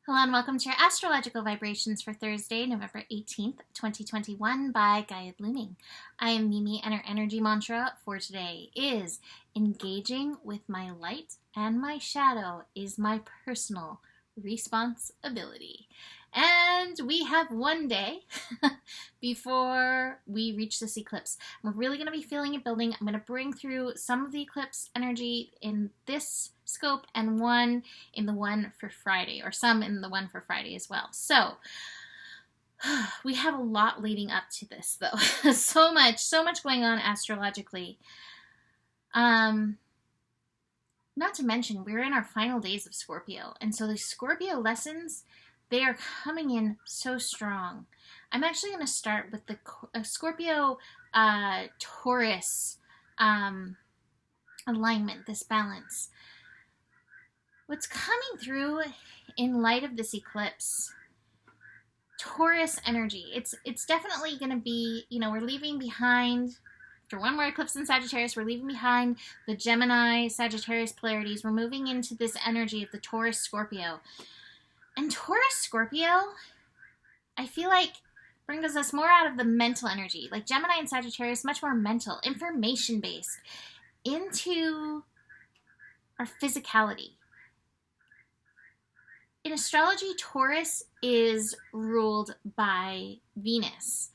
Hello and welcome to your astrological vibrations for Thursday, November 18th, 2021 by Guided Looning. I am Mimi and our energy mantra for today is engaging with my light and my shadow is my personal responsibility. And we have one day before we reach this eclipse. We're really going to be feeling it building. I'm going to bring through some of the eclipse energy in this scope and one in the one for Friday, or some in the one for Friday as well. So we have a lot leading up to this though. so much going on astrologically. Not to mention, we're in our final days of Scorpio. And so the Scorpio lessons, they are coming in so strong. I'm actually going to start with the Scorpio Taurus alignment, this balance. What's coming through in light of this eclipse, Taurus energy, it's definitely going to be, we're leaving behind, after one more eclipse in Sagittarius, we're leaving behind the Gemini, Sagittarius polarities. We're moving into this energy of the Taurus Scorpio. And Taurus Scorpio, I feel like brings us more out of the mental energy. Like Gemini and Sagittarius, much more mental, information-based, into our physicality. In astrology, Taurus is ruled by Venus.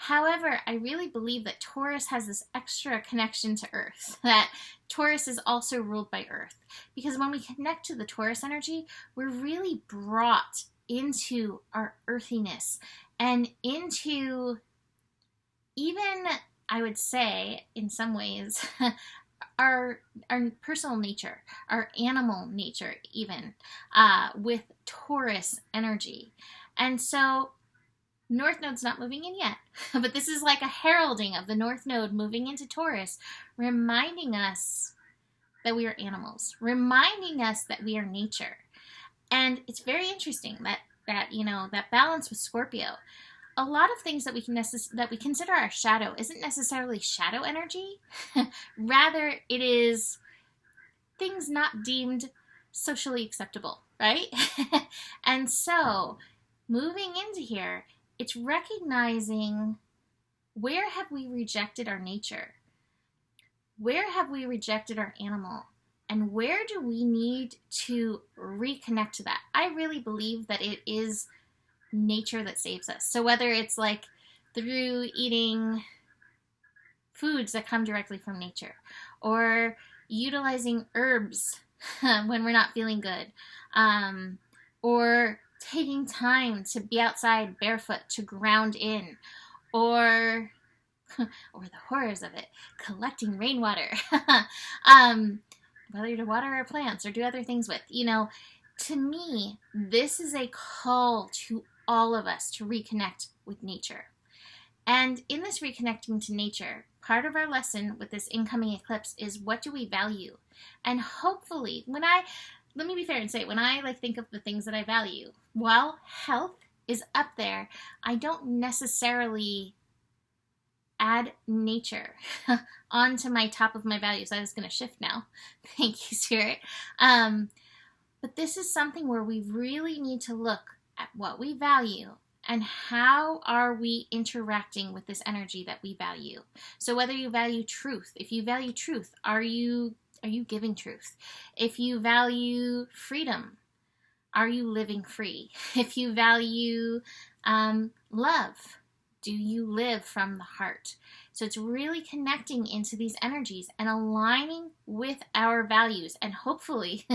However, I really believe that Taurus has this extra connection to Earth, that Taurus is also ruled by Earth. Because when we connect to the Taurus energy, we're really brought into our earthiness and into even, I would say, in some ways, our personal nature, our animal nature even, with Taurus energy. And so North Node's not moving in yet, but this is like a heralding of the North Node moving into Taurus, reminding us that we are animals, reminding us that we are nature. And it's very interesting that balance with Scorpio. A lot of things that we consider our shadow isn't necessarily shadow energy. Rather, it is things not deemed socially acceptable, right? And so, moving into here, it's recognizing, where have we rejected our nature? Where have we rejected our animal? And where do we need to reconnect to that? I really believe that it is nature that saves us. So whether it's like through eating foods that come directly from nature, or utilizing herbs when we're not feeling good, or taking time to be outside barefoot to ground in, or the horrors of it, collecting rainwater, whether to water our plants or do other things with, to me, this is a call to all of us to reconnect with nature. And in this reconnecting to nature, part of our lesson with this incoming eclipse is, what do we value? And hopefully, let me be fair and say, when I think of the things that I value, while health is up there, I don't necessarily add nature onto my top of my values. I was going to shift now. Thank you, Spirit. But this is something where we really need to look at what we value and how are we interacting with this energy that we value. So whether you value truth, if you value truth, are you giving truth? If you value freedom, are you living free? If you value love, do you live from the heart? So it's really connecting into these energies and aligning with our values, and hopefully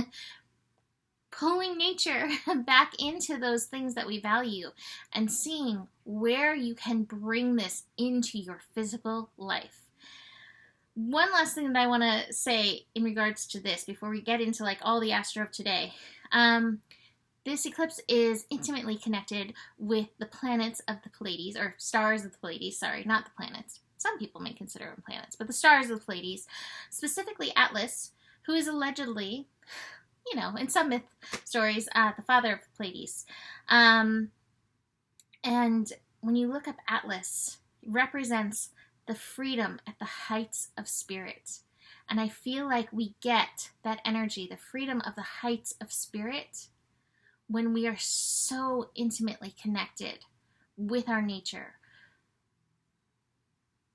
pulling nature back into those things that we value and seeing where you can bring this into your physical life. One last thing that I want to say in regards to this before we get into all the astro of today. This eclipse is intimately connected with the planets of the Pleiades, or stars of the Pleiades, sorry, not the planets. Some people may consider them planets, but the stars of the Pleiades, specifically Atlas, who is allegedly, in some myth stories, the father of the Pleiades. And when you look up Atlas, it represents the freedom at the heights of spirit. And I feel like we get that energy, the freedom of the heights of spirit, when we are so intimately connected with our nature.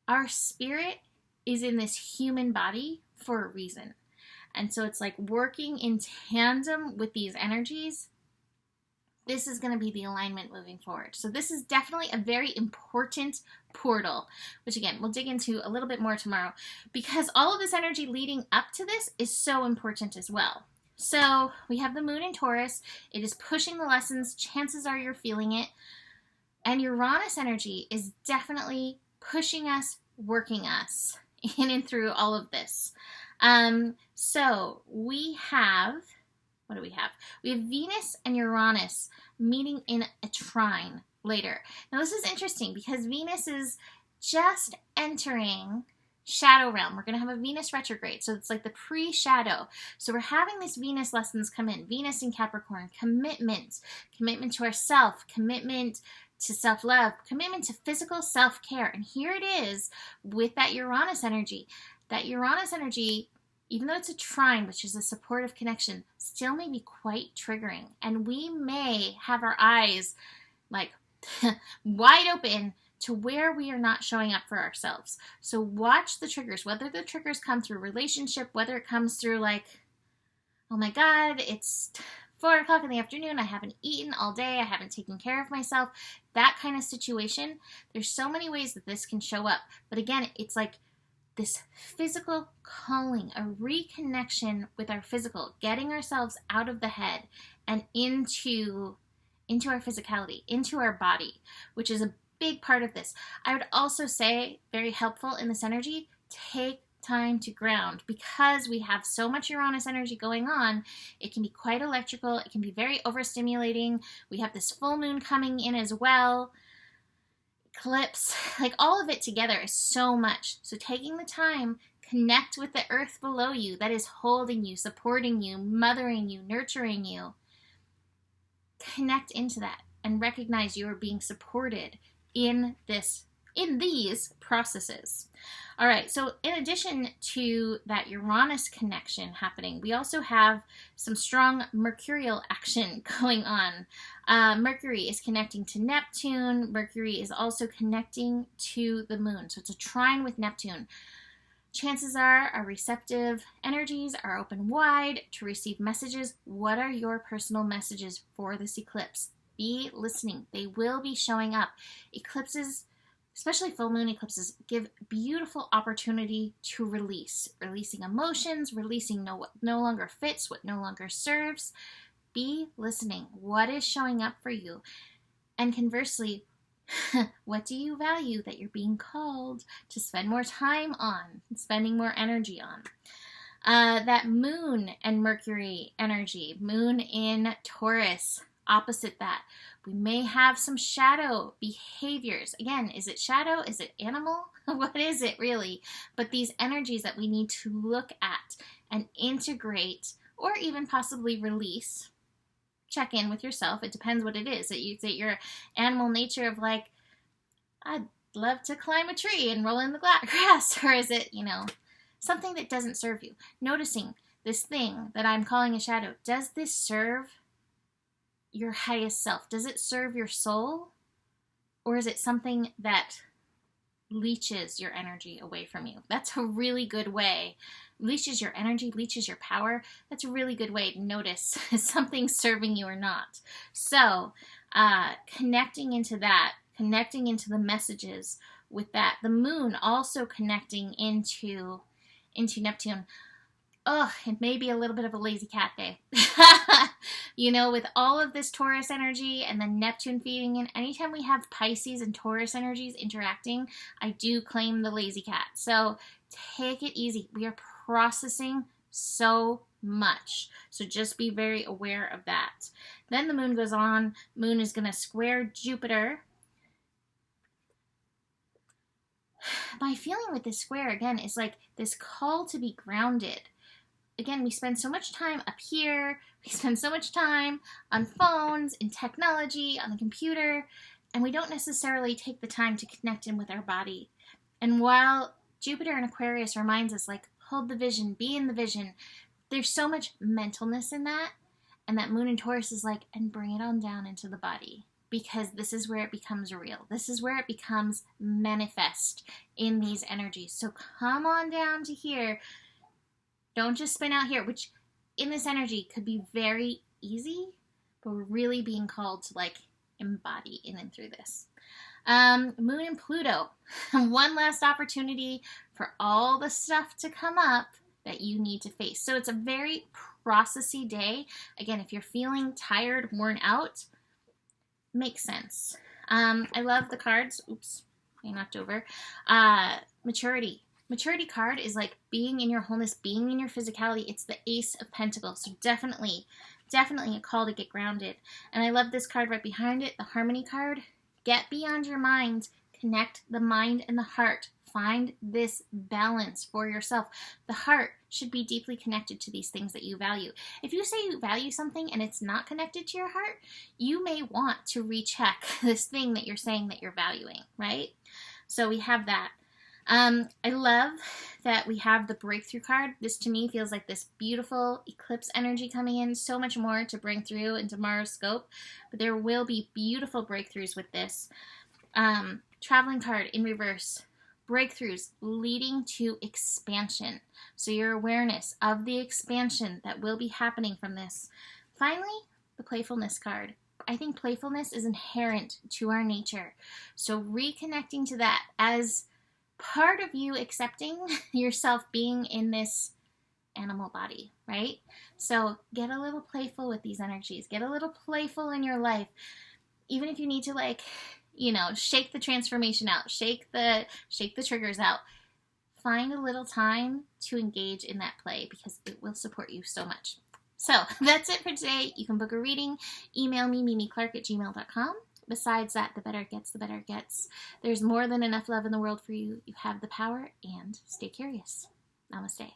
Our spirit is in this human body for a reason. And so it's like working in tandem with these energies. This is going to be the alignment moving forward. So this is definitely a very important portal, which again, we'll dig into a little bit more tomorrow, because all of this energy leading up to this is so important as well. So we have the moon in Taurus. It is pushing the lessons. Chances are you're feeling it. And Uranus energy is definitely pushing us, working us in and through all of this. So we have, what do we have? We have Venus and Uranus meeting in a trine later. Now this is interesting because Venus is just entering shadow realm. We're going to have a Venus retrograde. So it's like the pre-shadow. So we're having these Venus lessons come in. Venus in Capricorn, commitment to ourself, commitment to self-love, commitment to physical self-care. And here it is with that Uranus energy. That Uranus energy, even though it's a trine, which is a supportive connection, still may be quite triggering. And we may have our eyes like wide open to where we are not showing up for ourselves. So watch the triggers, whether the triggers come through relationship, whether it comes through like, oh my God, it's 4 o'clock in the afternoon, I haven't eaten all day, I haven't taken care of myself, that kind of situation. There's so many ways that this can show up. But again, it's like this physical calling, a reconnection with our physical, getting ourselves out of the head and into our physicality, into our body, which is a big part of this. I would also say, very helpful in this energy, take time to ground, because we have so much Uranus energy going on. It can be quite electrical. It can be very overstimulating. We have this full moon coming in as well. Eclipse, like all of it together is so much. So taking the time, connect with the earth below you that is holding you, supporting you, mothering you, nurturing you. Connect into that and recognize you are being supported in these processes. All right, so in addition to that Uranus connection happening, we also have some strong mercurial action going on. Mercury is connecting to Neptune. Mercury is also connecting to the moon. So it's a trine with Neptune. Chances are our receptive energies are open wide to receive messages. What are your personal messages for this eclipse? Be listening. They will be showing up. Eclipses, especially full moon eclipses, give beautiful opportunity to releasing emotions, releasing what no longer fits, what no longer serves. Be listening. What is showing up for you? And conversely, what do you value that you're being called to spend more time on, spending more energy on? That moon and Mercury energy, moon in Taurus, opposite that. We may have some shadow behaviors. Again, is it shadow? Is it animal? What is it really? But these energies that we need to look at and integrate, or even possibly release. Check in with yourself. It depends what it is. Is it your animal nature of like, I'd love to climb a tree and roll in the grass? Or is it, something that doesn't serve you? Noticing this thing that I'm calling a shadow. Does this serve your highest self? Does it serve your soul? Or is it something that leeches your energy away from you? That's a really good way. Leeches your energy, leeches your power. That's a really good way to notice is something serving you or not. So connecting into that, connecting into the messages with that. The moon also connecting into Neptune. Oh, it may be a little bit of a lazy cat day. With all of this Taurus energy and then Neptune feeding in, anytime we have Pisces and Taurus energies interacting, I do claim the lazy cat. So take it easy. We are processing so much. So just be very aware of that. Then the moon goes on. Moon is going to square Jupiter. My feeling with this square, again, is like this call to be grounded. Again, we spend so much time up here, we spend so much time on phones, in technology, on the computer, and we don't necessarily take the time to connect in with our body. And while Jupiter in Aquarius reminds us, like, hold the vision, be in the vision, there's so much mentalness in that. And that moon in Taurus is like, and bring it on down into the body. Because this is where it becomes real. This is where it becomes manifest in these energies. So come on down to here. Don't just spin out here, which in this energy could be very easy, but we're really being called to like embody in and through this. Moon and Pluto. One last opportunity for all the stuff to come up that you need to face. So it's a very processy day. Again, if you're feeling tired, worn out, makes sense. I love the cards. Oops, I knocked over. Maturity. Maturity card is like being in your wholeness, being in your physicality. It's the Ace of Pentacles. So definitely a call to get grounded. And I love this card right behind it, the Harmony card. Get beyond your mind. Connect the mind and the heart. Find this balance for yourself. The heart should be deeply connected to these things that you value. If you say you value something and it's not connected to your heart, you may want to recheck this thing that you're saying that you're valuing, right? So we have that. I love that we have the breakthrough card. This to me feels like this beautiful eclipse energy coming in. So much more to bring through into Mars scope, but there will be beautiful breakthroughs with this. Traveling card in reverse. Breakthroughs leading to expansion. So your awareness of the expansion that will be happening from this. Finally, the playfulness card. I think playfulness is inherent to our nature. So reconnecting to that as part of you accepting yourself being in this animal body, right? So get a little playful with these energies. Get a little playful in your life. Even if you need to like, you know, shake the transformation out, shake the triggers out. Find a little time to engage in that play because it will support you so much. So that's it for today. You can book a reading. Email me, mimiclark@gmail.com. Besides that, the better it gets, the better it gets. There's more than enough love in the world for you. You have the power, and stay curious. Namaste.